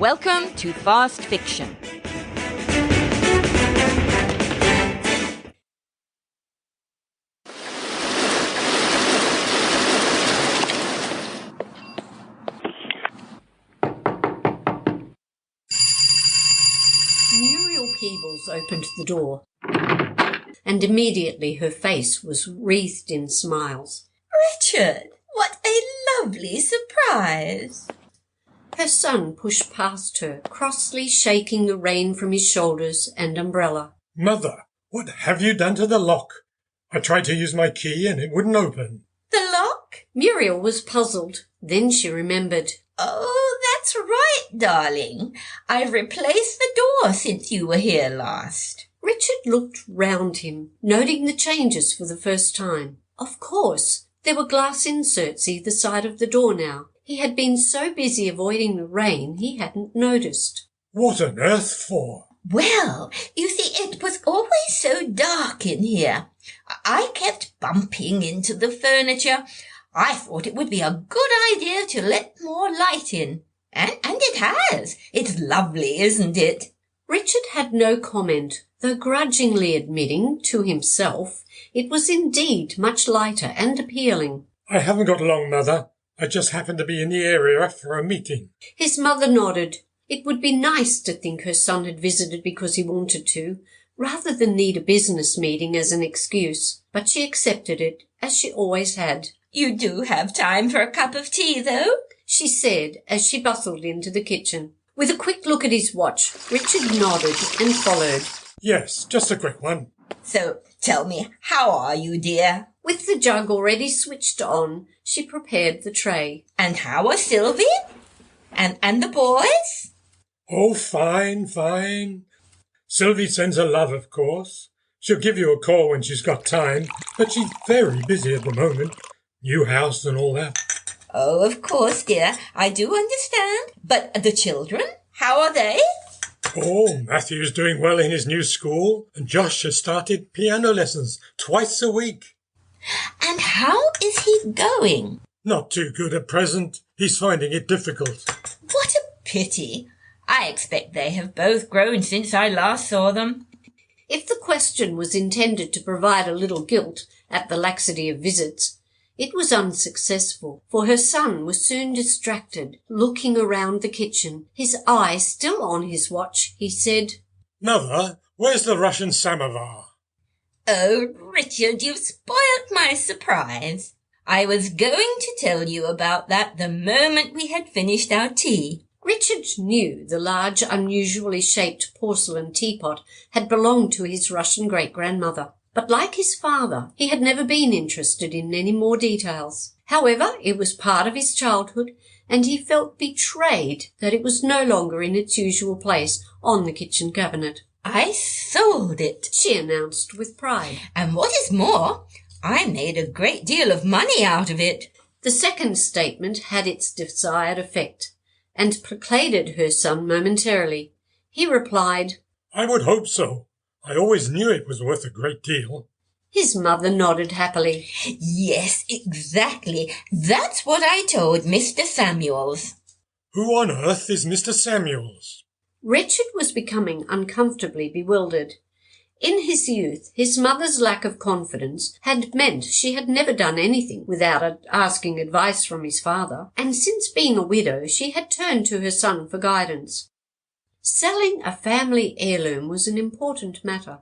Welcome to Fast Fiction. Muriel Peebles opened the door, and immediately her face was wreathed in smiles. Richard, what a lovely surprise! Her son pushed past her, crossly shaking the rain from his shoulders and umbrella. Mother, what have you done to the lock? I tried to use my key and it wouldn't open. The lock? Muriel was puzzled. Then she remembered. Oh, that's right, darling. I've replaced the door since you were here last. Richard looked round him, noting the changes for the first time. Of course, there were glass inserts either side of the door now. He had been so busy avoiding the rain he hadn't noticed. What on earth for? Well, you see, it was always so dark in here. I kept bumping into the furniture. I thought it would be a good idea to let more light in. And it has. It's lovely, isn't it? Richard had no comment, though grudgingly admitting to himself it was indeed much lighter and appealing. I haven't got long, Mother. I just happened to be in the area for a meeting. His mother nodded. It would be nice to think her son had visited because he wanted to, rather than need a business meeting as an excuse, but she accepted it, as she always had. You do have time for a cup of tea, though? She said as she bustled into the kitchen. With a quick look at his watch, Richard nodded and followed. Yes, just a quick one. So, tell me, how are you, dear? With the jug already switched on, she prepared the tray. And how are Sylvie? And the boys? Oh, fine, fine. Sylvie sends her love, of course. She'll give you a call when she's got time, but she's very busy at the moment. New house and all that. Oh, of course, dear. I do understand. But the children? How are they? Oh, Matthew's doing well in his new school, and Josh has started piano lessons twice a week. And how is he going? Not too good at present. He's finding it difficult. What a pity. I expect they have both grown since I last saw them. If the question was intended to provide a little guilt at the laxity of visits, it was unsuccessful, for her son was soon distracted, looking around the kitchen. His eye still on his watch, he said, Mother, where's the Russian Samovar? Oh, Richard, you've spoilt my surprise. I was going to tell you about that the moment we had finished our tea. Richard knew the large, unusually shaped porcelain teapot had belonged to his Russian great-grandmother. But like his father, he had never been interested in any more details. However, it was part of his childhood, and he felt betrayed that it was no longer in its usual place on the kitchen cabinet. I sold it, she announced with pride. And what is more, I made a great deal of money out of it. The second statement had its desired effect, and placcated her son momentarily. He replied, I would hope so. I always knew it was worth a great deal. His mother nodded happily. Yes, exactly. That's what I told Mr. Samuels. Who on earth is Mr. Samuels? Richard was becoming uncomfortably bewildered. In his youth, his mother's lack of confidence had meant she had never done anything without asking advice from his father, and since being a widow, she had turned to her son for guidance. Selling a family heirloom was an important matter.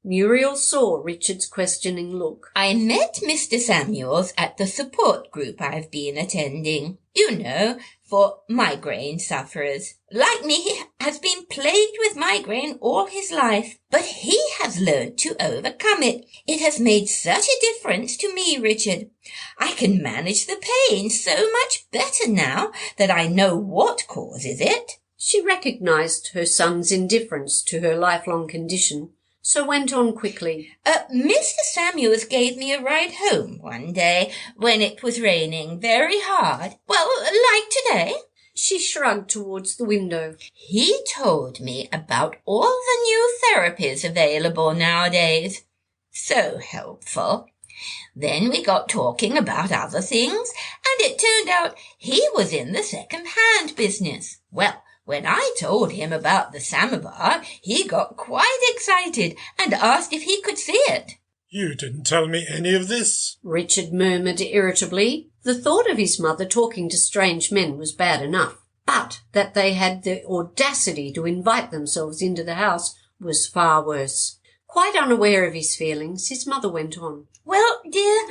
Muriel saw Richard's questioning look. I met Mr. Samuels at the support group I've been attending. You know, for migraine sufferers. Like me, he has been plagued with migraine all his life, but he has learned to overcome it. It has made such a difference to me, Richard. I can manage the pain so much better now that I know what causes it. She recognized her son's indifference to her lifelong condition, so went on quickly. Mr. Samuels gave me a ride home one day when it was raining very hard. Well, like today. She shrugged towards the window. He told me about all the new therapies available nowadays. So helpful. Then we got talking about other things, and it turned out he was in the second-hand business. Well, When I told him about the samovar, he got quite excited and asked if he could see it. You didn't tell me any of this, Richard murmured irritably. The thought of his mother talking to strange men was bad enough, but that they had the audacity to invite themselves into the house was far worse. Quite unaware of his feelings, his mother went on. Well, dear,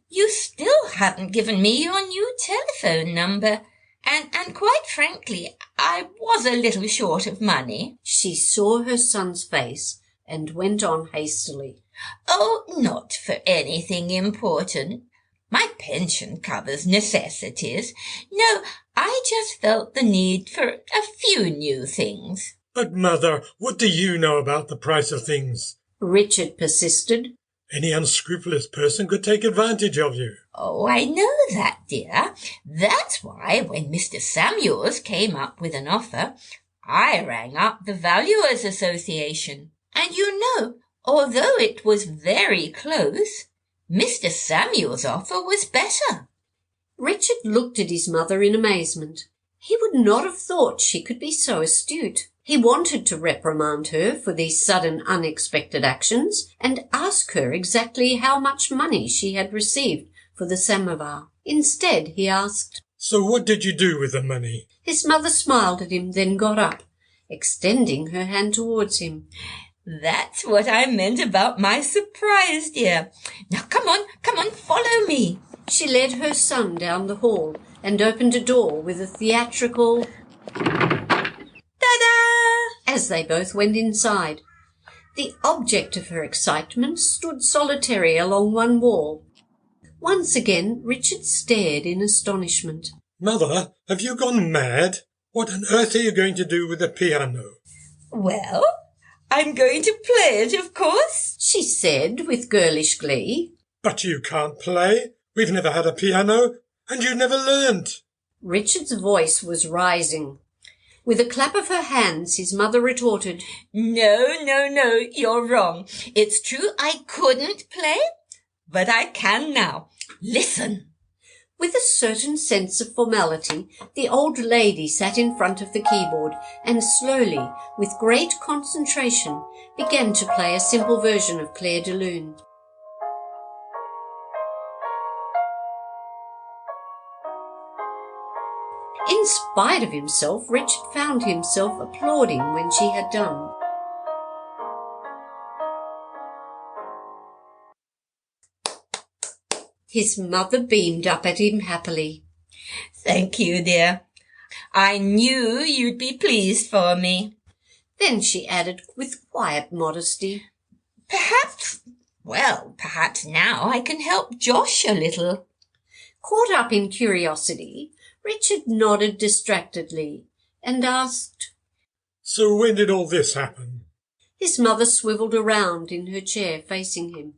you still haven't given me your new telephone number, and quite frankly, I was a little short of money. She saw her son's face and went on hastily. Oh, not for anything important. My pension covers necessities. No, I just felt the need for a few new things. But, Mother, what do you know about the price of things? Richard persisted. Any unscrupulous person could take advantage of you. Oh, I know that, dear. That's why when Mr. Samuels came up with an offer, I rang up the Valuers Association. And you know, although it was very close, Mr. Samuel's offer was better. Richard looked at his mother in amazement. He would not have thought she could be so astute. He wanted to reprimand her for these sudden unexpected actions and ask her exactly how much money she had received for the samovar. Instead, he asked, So what did you do with the money? His mother smiled at him, then got up, extending her hand towards him. That's what I meant about my surprise, dear. Now come on, follow me. She led her son down the hall and opened a door with a theatrical Ta-da! as they both went inside. The object of her excitement stood solitary along one wall. Once again Richard stared in astonishment. Mother, have you gone mad? What on earth are you going to do with the piano? Well, I'm going to play it, of course, She said with girlish glee. But you can't play. We've never had a piano, and you never learnt. Richard's voice was rising. With a clap of her hands, his mother retorted, No, you're wrong. It's true I couldn't play, but I can now. Listen. With a certain sense of formality, the old lady sat in front of the keyboard and slowly, with great concentration, began to play a simple version of Clair de Lune. In spite of himself, Richard found himself applauding when she had done. His mother beamed up at him happily. Thank you, dear. I knew you'd be pleased for me. Then she added with quiet modesty, Perhaps now I can help Josh a little. Caught up in curiosity, Richard nodded distractedly and asked, So when did all this happen? His mother swiveled around in her chair facing him.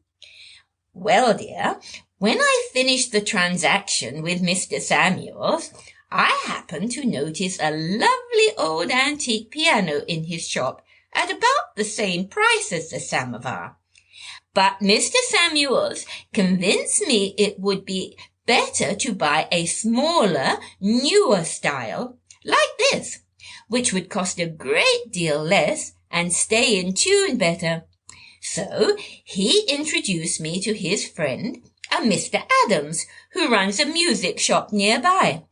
Well, dear, when I finished the transaction with Mr. Samuels, I happened to notice a lovely old antique piano in his shop at about the same price as the samovar. But Mr. Samuels convinced me it would be better to buy a smaller, newer style, like this, which would cost a great deal less and stay in tune better. So he introduced me to his friend, a Mr. Adams, who runs a music shop nearby.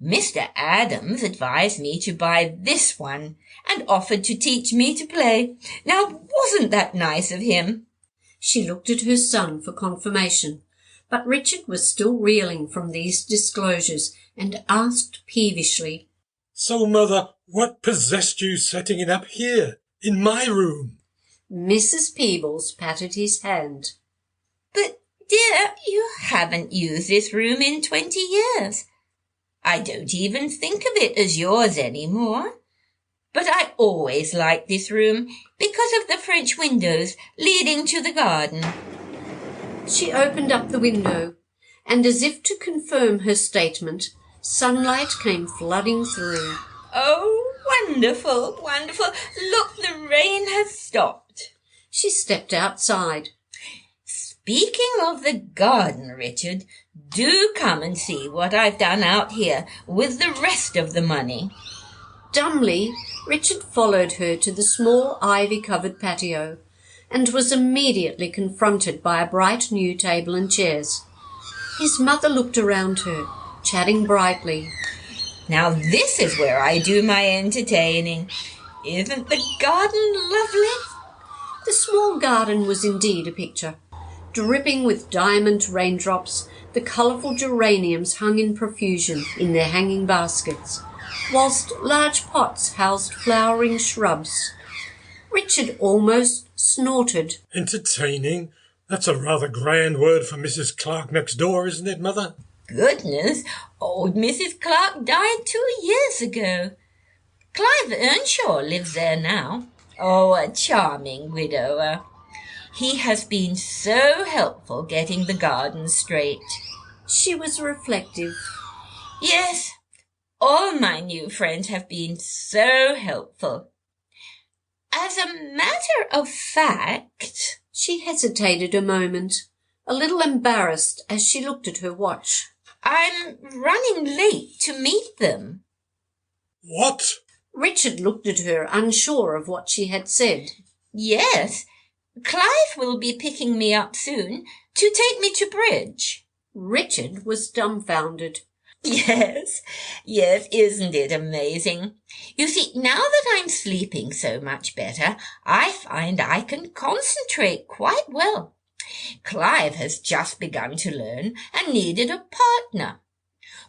Mr. Adams advised me to buy this one and offered to teach me to play. Now, wasn't that nice of him? She looked at her son for confirmation, but Richard was still reeling from these disclosures and asked peevishly, So, Mother, what possessed you setting it up here, in my room? Mrs. Peebles patted his hand. But, dear, you haven't used this room in 20 years. I don't even think of it as yours any more. But I always liked this room because of the French windows leading to the garden. She opened up the window, and as if to confirm her statement, sunlight came flooding through. Oh, wonderful, wonderful. Look, the rain has stopped. She stepped outside. Speaking of the garden, Richard, do come and see what I've done out here with the rest of the money. Dumbly, Richard followed her to the small ivy-covered patio and was immediately confronted by a bright new table and chairs. His mother looked around her, chatting brightly. Now this is where I do my entertaining. Isn't the garden lovely? The small garden was indeed a picture. Dripping with diamond raindrops, the colourful geraniums hung in profusion in their hanging baskets, whilst large pots housed flowering shrubs. Richard almost snorted. Entertaining? That's a rather grand word for Mrs. Clark next door, isn't it, Mother? Goodness, old Mrs. Clark died 2 years ago. Clive Earnshaw lives there now. Oh, a charming widower. He has been so helpful getting the garden straight. She was reflective. Yes, all my new friends have been so helpful. As a matter of fact... She hesitated a moment, a little embarrassed as she looked at her watch. I'm running late to meet them. What? Richard looked at her, unsure of what she had said. Yes, Clive will be picking me up soon to take me to bridge. Richard was dumbfounded. Yes, isn't it amazing? You see, now that I'm sleeping so much better, I find I can concentrate quite well. Clive has just begun to learn and needed a partner.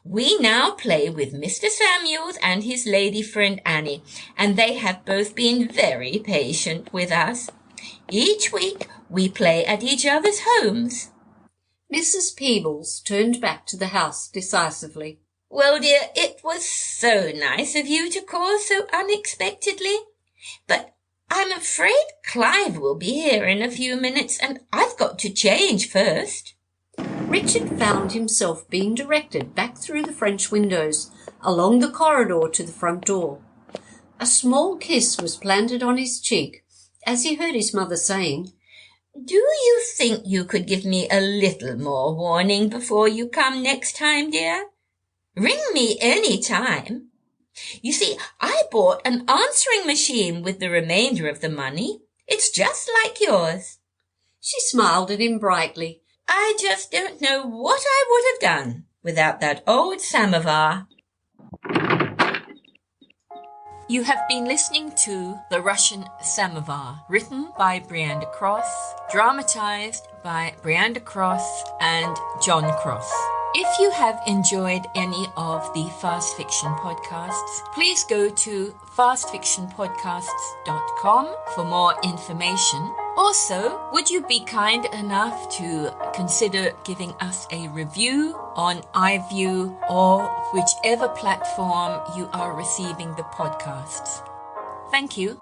We now play with Mr. Samuels and his lady friend Annie, and they have both been very patient with us. Each week we play at each other's homes. Mrs. Peebles turned back to the house decisively. Well, dear, it was so nice of you to call so unexpectedly. But I'm afraid Clive will be here in a few minutes, and I've got to change first. Richard found himself being directed back through the French windows, along the corridor to the front door. A small kiss was planted on his cheek as he heard his mother saying, Do you think you could give me a little more warning before you come next time, dear? Ring me any time. You see, I bought an answering machine with the remainder of the money. It's just like yours. She smiled at him brightly. I just don't know what I would have done without that old samovar. You have been listening to The Russian Samovar, written by Brianda Cross, dramatized by Brianda Cross and John Cross. If you have enjoyed any of the Fast Fiction podcasts, please go to fastfictionpodcasts.com for more information. Also, would you be kind enough to consider giving us a review on iView or whichever platform you are receiving the podcasts? Thank you.